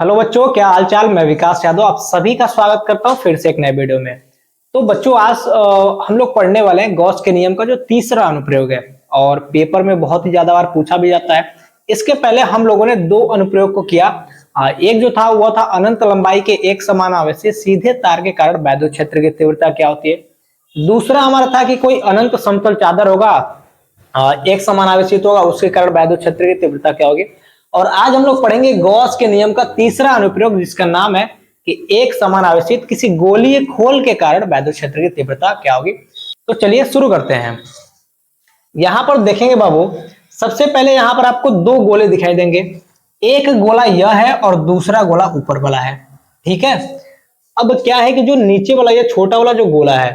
Hello बच्चों, क्या हालचाल। मैं विकास यादव आप सभी का स्वागत करता हूं फिर से एक नए वीडियो में। तो बच्चों आज हम लोग पढ़ने वाले हैं गॉस के नियम का जो तीसरा अनुप्रयोग है और पेपर में बहुत ही ज्यादा बार पूछा भी जाता है। इसके पहले हम लोगों ने दो अनुप्रयोग को किया। एक जो था वह था अनंत लंबाई के एक समान आवेशी सीधे तार के कारण वैद्युत क्षेत्र की तीव्रता क्या होती है। दूसरा हमारा था कि कोई अनंत समतल चादर होगा, एक समान आवेशित होगा, उसके कारण वैद्युत क्षेत्र की तीव्रता क्या होगी। और आज हम लोग पढ़ेंगे गॉस के नियम का तीसरा अनुप्रयोग जिसका नाम है कि एक समान आवेशित किसी गोलीय खोल के कारण वैद्युत क्षेत्र की तीव्रता क्या होगी। तो चलिए शुरू करते हैं। यहां पर देखेंगे बाबू, सबसे पहले यहां पर आपको दो गोले दिखाई देंगे। एक गोला यह है और दूसरा गोला ऊपर वाला है, ठीक है। अब क्या है कि जो नीचे वाला ये छोटा वाला जो गोला है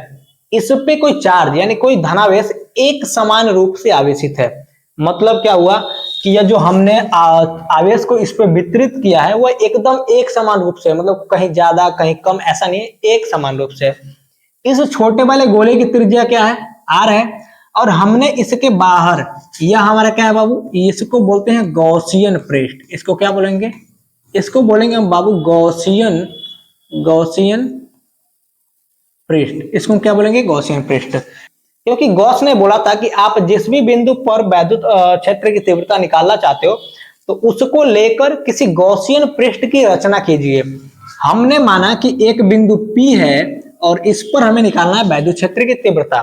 इस पे कोई चार्ज यानी कोई धनावेश एक समान रूप से आवेशित है। मतलब क्या हुआ कि यह जो हमने आवेश को इस पे वितरित किया है वह एकदम एक समान रूप से, मतलब कहीं ज्यादा कहीं कम ऐसा नहीं है, एक समान रूप से। इस छोटे वाले गोले की त्रिज्या क्या है, आर है। और हमने इसके बाहर यह हमारा क्या है बाबू, इसको बोलते हैं गॉसियन पृष्ठ। इसको क्या बोलेंगे, इसको बोलेंगे हम बाबू गॉसियन गॉसियन पृष्ठ। इसको क्या बोलेंगे, गॉसियन पृष्ठ। क्योंकि गॉस ने बोला था कि आप जिस भी बिंदु पर वैद्युत क्षेत्र की तीव्रता निकालना चाहते हो तो उसको लेकर किसी गॉसियन पृष्ठ की रचना कीजिए। हमने माना कि एक बिंदु P है और इस पर हमें निकालना है वैद्युत क्षेत्र की तीव्रता,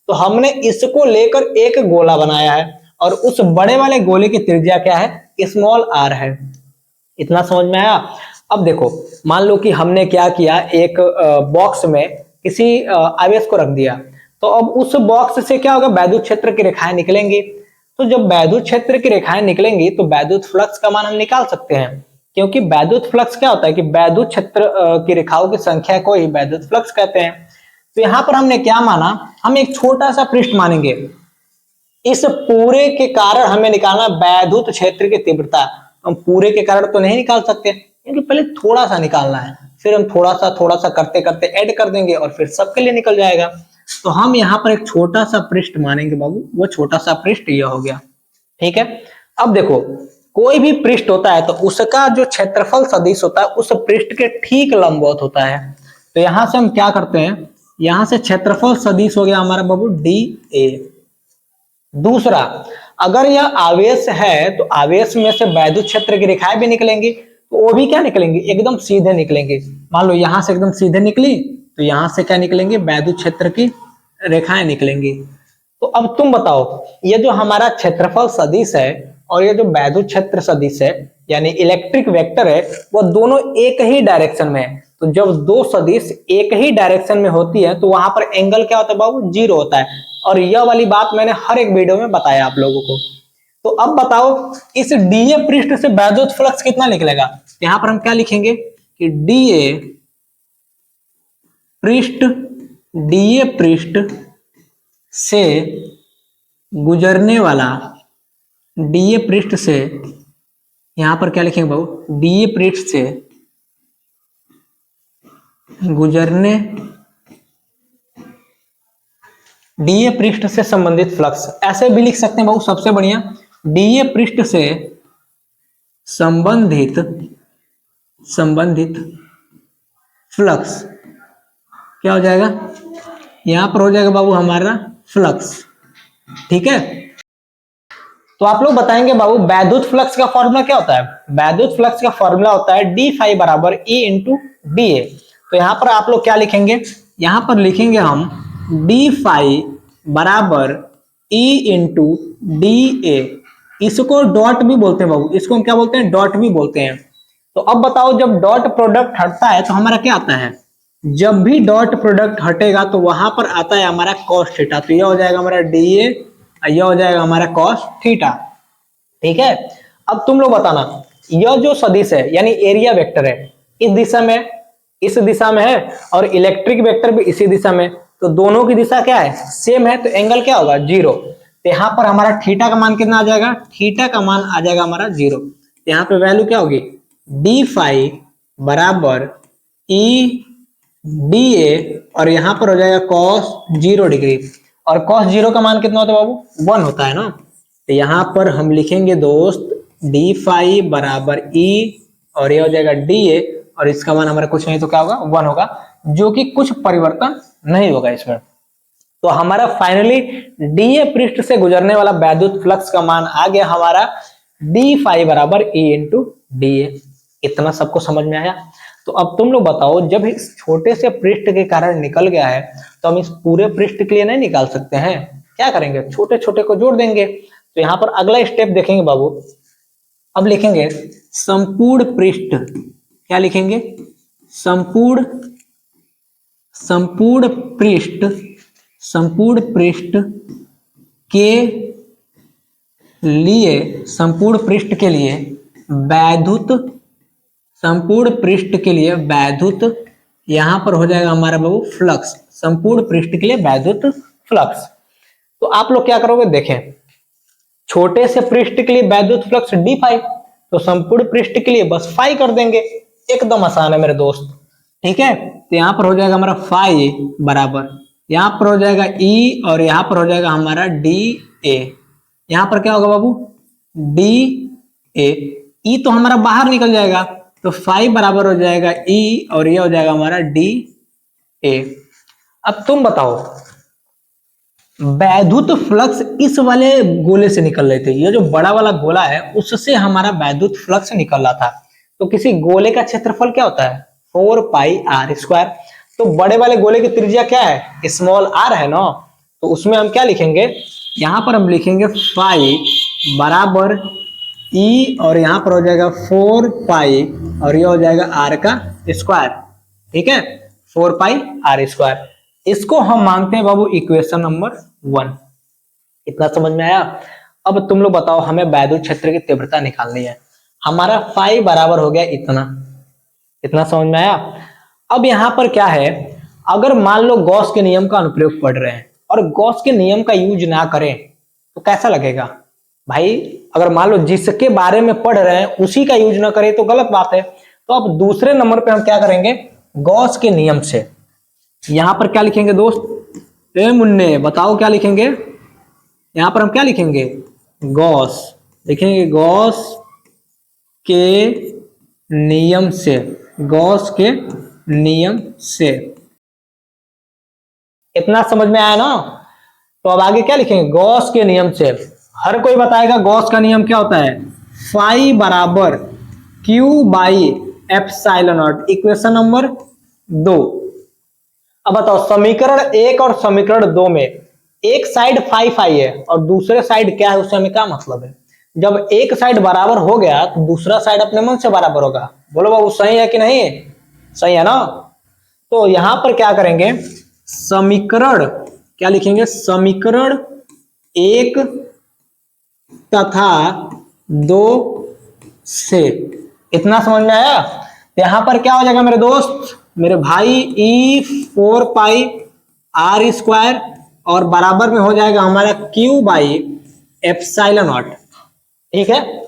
तो हमने इसको लेकर एक गोला बनाया है और उस बड़े वाले गोले की त्रिज्या क्या है, स्मॉल r है। इतना समझ में आया। अब देखो, मान लो कि हमने क्या किया, एक बॉक्स में किसी आवेश को रख दिया, तो अब उस बॉक्स से क्या होगा, वैद्युत क्षेत्र की रेखाएं निकलेंगी। तो जब वैद्युत क्षेत्र की रेखाएं निकलेंगी तो वैद्युत फ्लक्स का मान हम निकाल सकते हैं, क्योंकि वैद्युत फ्लक्स क्या होता है कि वैद्युत क्षेत्र की रेखाओं की संख्या को ही वैद्युत फ्लक्स कहते हैं। तो यहां पर हमने क्या माना, हम एक छोटा सा पृष्ठ मानेंगे। इस पूरे के कारण हमें निकालना वैद्युत क्षेत्र की तीव्रता। हम पूरे के कारण तो नहीं निकाल सकते क्योंकि पहले थोड़ा सा निकालना है, फिर हम थोड़ा सा करते करते ऐड कर देंगे और फिर सबके लिए निकल जाएगा। तो हम यहाँ पर एक छोटा सा पृष्ठ मानेंगे बाबू, वो छोटा सा पृष्ठ यह हो गया, ठीक है। अब देखो, कोई भी पृष्ठ होता है तो उसका जो क्षेत्रफल सदिश होता है उस पृष्ठ के ठीक लंबवत होता है। तो यहां से हम क्या करते हैं, यहां से क्षेत्रफल सदिश हो गया हमारा बाबू डी ए। दूसरा, अगर यह आवेश है तो आवेश में से वैद्युत क्षेत्र की रेखाएं भी निकलेंगी, तो वो भी क्या निकलेंगी, एकदम सीधे निकलेंगे। मान लो यहां से एकदम सीधे निकली तो यहां से क्या निकलेंगे, वैद्युत क्षेत्र की रेखाएं निकलेंगी। तो अब तुम बताओ, ये जो हमारा क्षेत्रफल सदिश है और ये जो वैद्युत क्षेत्र सदिश है यानी इलेक्ट्रिक वेक्टर है, वो दोनों एक ही डायरेक्शन में है। तो जब दो सदिश एक ही डायरेक्शन में होती है तो वहां पर एंगल क्या होता है बाबू, जीरो होता है। और यह वाली बात मैंने हर एक वीडियो में बताया आप लोगों को। तो अब बताओ, इस डीए पृष्ठ से वैद्युत फ्लक्स कितना निकलेगा। यहां पर हम क्या लिखेंगे कि डीए पृष्ठ से गुजरने वाला, डीए पृष्ठ से, यहां पर क्या लिखेंगे बाबू, डीए पृष्ठ से गुजरने, डीए पृष्ठ से संबंधित फ्लक्स, ऐसे भी लिख सकते हैं बाबू, सबसे बढ़िया डीए पृष्ठ से संबंधित फ्लक्स क्या हो जाएगा, यहां पर हो जाएगा बाबू हमारा फ्लक्स, ठीक है। तो आप लोग बताएंगे बाबू वैद्युत फ्लक्स का फॉर्मूला क्या होता है। वैद्युत फ्लक्स का फॉर्मूला होता है डी फाई बराबर ई इंटू डी ए। तो यहां पर आप लोग क्या लिखेंगे, यहां पर लिखेंगे हम डी फाई बराबर ई इंटू डी ए। इसको डॉट भी बोलते हैं बाबू, इसको हम क्या बोलते हैं, डॉट भी बोलते हैं। तो अब बताओ, जब डॉट प्रोडक्ट हटता है तो हमारा क्या आता है, जब भी डॉट प्रोडक्ट हटेगा तो वहां पर आता है हमारा कॉस थीटा। तो यह हो जाएगा हमारा डी ए, यह हो जाएगा हमारा कॉस थीटा, ठीक है। अब तुम लोग बताना, यह जो सदिश है यानी एरिया वेक्टर है इस दिशा में है और इलेक्ट्रिक वेक्टर भी इसी दिशा में, तो दोनों की दिशा क्या है, सेम है, तो एंगल क्या होगा, जीरो। तो यहाँ पर हमारा थीटा का मान कितना आ जाएगा, थीटा का मान आ जाएगा हमारा जीरो। तो यहाँ पे वैल्यू क्या होगी, डी फाई बराबर ई डी ए और यहां पर हो जाएगा कॉस 0 डिग्री। और कॉस 0 का मान कितना होता है बाबू, 1 होता है ना। तो यहां पर हम लिखेंगे दोस्त डी फाई बराबर ई और ये हो जाएगा DA, और इसका मान हमारा कुछ नहीं तो क्या होगा 1 होगा, जो कि कुछ परिवर्तन नहीं होगा इसमें। तो हमारा फाइनली DA पृष्ठ से गुजरने वाला वैद्युत फ्लक्स का मान आ गया हमारा d फाई बराबर E इंटू DA। इतना सबको समझ में आया? तो अब तुम लोग बताओ, जब इस छोटे से पृष्ठ के कारण निकल गया है तो हम इस पूरे पृष्ठ के लिए नहीं निकाल सकते हैं? क्या करेंगे, छोटे छोटे को जोड़ देंगे। तो यहाँ पर अगला स्टेप देखेंगे बाबू, अब लिखेंगे संपूर्ण पृष्ठ। क्या लिखेंगे? संपूर्ण पृष्ठ के लिए, संपूर्ण पृष्ठ के लिए वैद्युत, यहां पर हो जाएगा हमारा बाबू फ्लक्स, संपूर्ण पृष्ठ के लिए वैद्युत फ्लक्स। तो आप लोग क्या करोगे, देखें, छोटे से पृष्ठ के लिए वैद्युत फ्लक्स d फाई, तो संपूर्ण पृष्ठ के लिए बस फाई कर देंगे, एकदम आसान है मेरे दोस्त। ठीक है, तो यहां पर हो जाएगा हमारा फाई बराबर, यहां पर हो जाएगा E और यहां पर हो जाएगा हमारा DA। यहां पर क्या होगा बाबू, DA, E तो हमारा बाहर निकल जाएगा, तो फाई बराबर हो जाएगा E और ये हो जाएगा हमारा DA। अब तुम बताओ, वैद्युत फ्लक्स इस वाले गोले से निकल रहे थे, ये जो बड़ा वाला गोला है उससे हमारा वैद्युत फ्लक्स निकल रहा था। तो किसी गोले का क्षेत्रफल क्या होता है, 4 पाई r स्क्वायर। तो बड़े वाले गोले की त्रिज्या क्या है, स्मॉल r है ना, तो उसमें हम क्या लिखेंगे, यहां पर हम लिखेंगे फाई बराबर E और यहां पर हो जाएगा 4 पाई और ये हो जाएगा r का स्क्वायर। ठीक है, 4 पाई r स्क्वायर। इसको हम मानते हैं बाबू इक्वेशन नंबर 1। इतना समझ में आया? अब तुम लोग बताओ, हमें वैद्युत क्षेत्र की तीव्रता निकालनी है। हमारा फाई बराबर हो गया इतना समझ में आया? अब यहां पर क्या है, अगर मान लो गॉस के नियम का अनुप्रयोग पढ़ रहे हैं और गॉस के नियम का यूज ना करें तो कैसा लगेगा भाई? अगर मान लो जिसके बारे में पढ़ रहे हैं उसी का यूज ना करें तो गलत बात है। तो अब दूसरे नंबर पे हम क्या करेंगे, गॉस के नियम से यहां पर क्या लिखेंगे दोस्त, ए मुन्ने बताओ क्या लिखेंगे? यहां पर हम क्या लिखेंगे, गॉस लिखेंगे, गॉस के नियम से, गॉस के नियम से। इतना समझ में आया ना? तो अब आगे क्या लिखेंगे, गॉस के नियम से। हर कोई बताएगा गॉस का नियम क्या होता है, फाई बराबर Q by epsilon not, equation number 2। अब बताओ, समीकरण 1 और समीकरण 2 में एक साइड फाई फाई है और दूसरे साइड क्या है, उससे हमें क्या मतलब है? जब एक साइड बराबर हो गया तो दूसरा साइड अपने मन से बराबर होगा। बोलो बाबू सही है कि नहीं? सही है ना? तो यहां पर क्या करेंगे, समीकरण क्या लिखेंगे, समीकरण 1 तथा 2 से। इतना समझ में आया? यहां पर क्या हो जाएगा मेरे दोस्त, मेरे भाई, E 4 पाई r स्क्वायर और बराबर में हो जाएगा हमारा Q बाई एप्सिलॉन नॉट। ठीक है,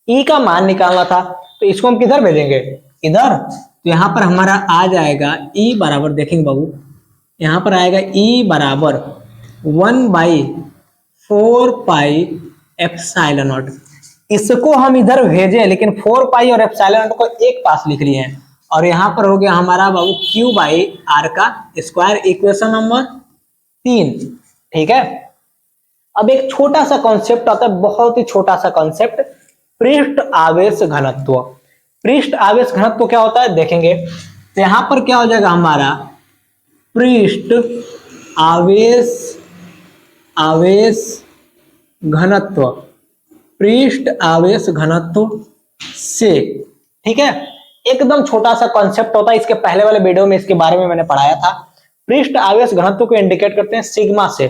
E का मान निकालना था तो इसको हम किधर भेजेंगे, इधर। तो यहां पर हमारा आ जाएगा E बराबर, देखेंगे बाबू, यहां पर आएगा E बराबर 1 बाई 4 पाई एप्सिलॉन नॉट। इसको हम इधर भेजे, लेकिन 4 पाई और एप्सिलॉन नॉट को एक पास लिख लिए हैं और यहां पर हो गया हमारा बाबू Q बाई r का स्क्वायर, इक्वेशन नंबर 3। ठीक है, अब एक छोटा सा कॉन्सेप्ट आता है, बहुत ही छोटा सा कॉन्सेप्ट, पृष्ठ आवेश घनत्व। पृष्ठ आवेश घनत्व क्या होता है देखेंगे। तो यहां पर क्या हो जाएगा हमारा, पृष्ठ आवेश घनत्व, पृष्ठ आवेश घनत्व से। ठीक है, एकदम छोटा सा कॉन्सेप्ट होता है, इसके पहले वाले वीडियो में इसके बारे में मैंने पढ़ाया था। पृष्ठ आवेश घनत्व को इंडिकेट करते हैं सिग्मा से।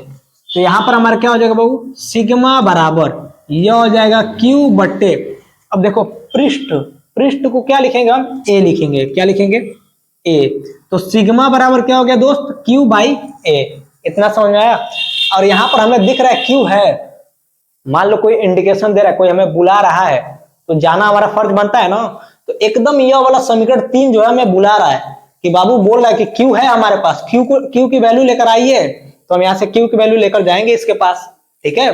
तो यहां पर हमारा क्या हो जाएगा बाबू, सिग्मा बराबर यह हो जाएगा Q बट्टे, अब देखो पृष्ठ को क्या लिखेंगे हम, A लिखेंगे। क्या लिखेंगे, A। तो सिग्मा बराबर क्या हो गया दोस्त, Q बाई A। इतना समझ में आया? और यहां पर हमें दिख रहा है Q है, मान लो कोई इंडिकेशन दे रहा है, कोई हमें बुला रहा है तो जाना हमारा फर्ज बनता है ना। तो एकदम यह वाला समीकरण 3 जो है हमें बुला रहा है कि बाबू बोल रहा है कि Q है हमारे पास, Q की वैल्यू लेकर आइए। तो हम यहाँ से Q की वैल्यू लेकर जाएंगे इसके पास। ठीक है,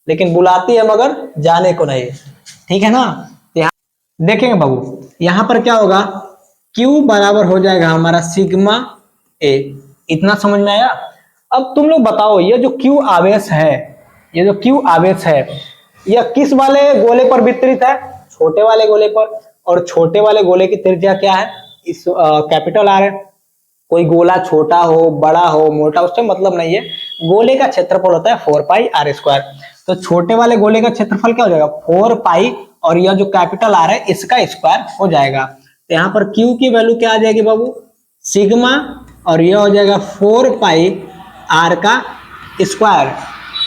लेकिन बुलाती है मगर जाने को नहीं। ठीक है ना? देखेंगे बाबू यहां पर क्या होगा, Q बराबर हो जाएगा हमारा सिग्मा ए। इतना समझ में आया। अब तुम लोग बताओ ये जो Q आवेश है, ये जो Q आवेश है यह किस वाले गोले पर वितरित है, छोटे वाले गोले पर। और छोटे वाले गोले की त्रिज्या क्या है, इस कैपिटल आर है। कोई गोला छोटा हो बड़ा हो मोटा उससे मतलब नहीं है, गोले का क्षेत्रफल होता है 4 पाई आर स्क्वायर। तो छोटे वाले गोले का क्षेत्रफल क्या हो जाएगा 4 पाई, और यह जो कैपिटल आर है इसका स्क्वायर हो जाएगा। तो यहाँ पर Q की वैल्यू क्या आ जाएगी बाबू, सिग्मा, और यह हो जाएगा 4 पाई आर का स्क्वायर।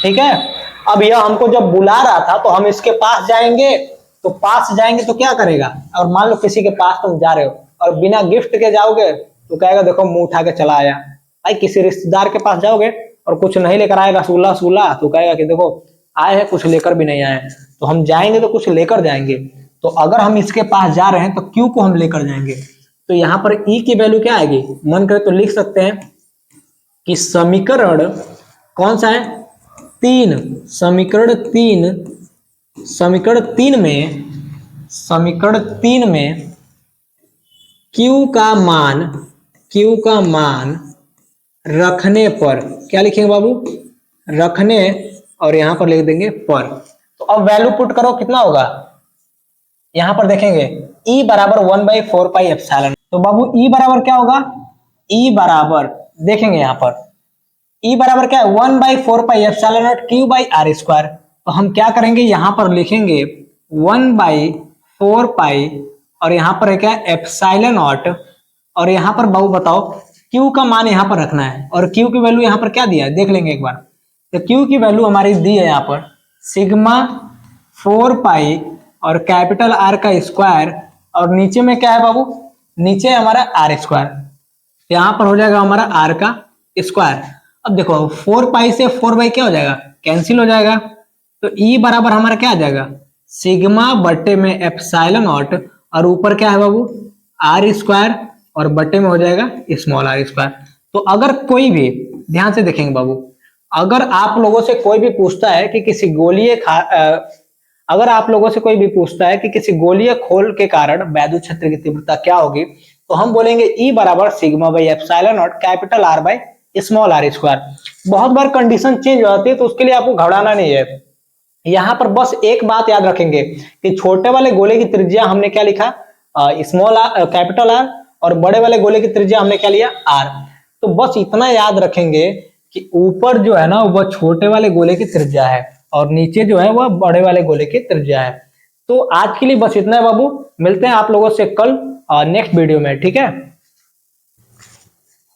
ठीक है। अब यह हमको जब बुला रहा था तो हम इसके पास जाएंगे, तो पास जाएंगे तो क्या करेगा, और मान लो किसी के पास तुम जा रहे हो और बिना गिफ्ट के जाओगे तो कहेगा देखो मुंह उठा के चला आया। भाई किसी रिश्तेदार के पास जाओगे और कुछ नहीं लेकर आएगा रसगुल्ला रसगुल्ला, तो कहेगा कि देखो आए हैं कुछ लेकर भी नहीं आए। तो हम जाएंगे तो कुछ लेकर जाएंगे। तो अगर हम इसके पास जा रहे हैं तो Q को हम लेकर जाएंगे। तो यहाँ पर E की वैल्यू क्या आएगी, मन करे तो लिख सकते हैं कि समीकरण कौन सा है 3, समीकरण 3 में Q का मान रखने पर क्या लिखेंगे बाबू, रखने, और यहां पर लिख देंगे पर। तो अब वैल्यू पुट करो कितना होगा, यहां पर देखेंगे E बराबर 1/4 पाई एप्सिलॉन। तो बाबू E बराबर क्या होगा, E बराबर देखेंगे यहां पर E बराबर क्या है 1/4 pi epsilon nought Q by r square. तो हम क्या करेंगे यहां पर लिखेंगे 1/4 पाई, और यहां पर है क्या एप्सिलॉन नॉट, और यहां पर बाबू बताओ Q का मान यहां पर रखना है, और Q की वैल्यू यहां पर क्या दिया है देख लेंगे एक बार। तो Q की वैल्यू हमारी दी है यहाँ पर सिग्मा 4 पाई और कैपिटल R का स्क्वायर, और नीचे में क्या है बाबू, नीचे हमारा आर स्क्वायर। यहाँ पर हो जाएगा हमारा R का स्क्वायर। अब देखो 4 पाई से 4 बाई क्या हो जाएगा कैंसिल हो जाएगा। तो E बराबर हमारा क्या आ जाएगा सिग्मा बट्टे में एप्सिलॉन नॉट, और ऊपर क्या है बाबू आर स्क्वायर, और बट्टे में हो जाएगा स्मॉल आर स्क्वायर। तो अगर कोई भी ध्यान से देखेंगे बाबू, अगर आप लोगों से कोई भी पूछता है कि किसी अगर आप लोगों से कोई भी पूछता है कि किसी गोलीय खोल के कारण वैद्युत क्षेत्र की तीव्रता क्या होगी, तो हम बोलेंगे E बराबर sigma by epsilon nought capital R by small r square. बहुत बार कंडीशन चेंज हो जाती है तो उसके लिए आपको घबराना नहीं है। यहां पर बस एक बात याद रखेंगे कि छोटे वाले गोले की त्रिज्या हमने क्या लिखा स्मॉल कैपिटल आर, और बड़े वाले गोले की त्रिज्या हमने क्या लिया आर। तो बस इतना याद रखेंगे कि ऊपर जो है ना वह छोटे वाले गोले की त्रिज्या है, और नीचे जो है वह बड़े वाले गोले की त्रिज्या है। तो आज के लिए बस इतना है बाबू, मिलते हैं आप लोगों से कल नेक्स्ट वीडियो में, ठीक है।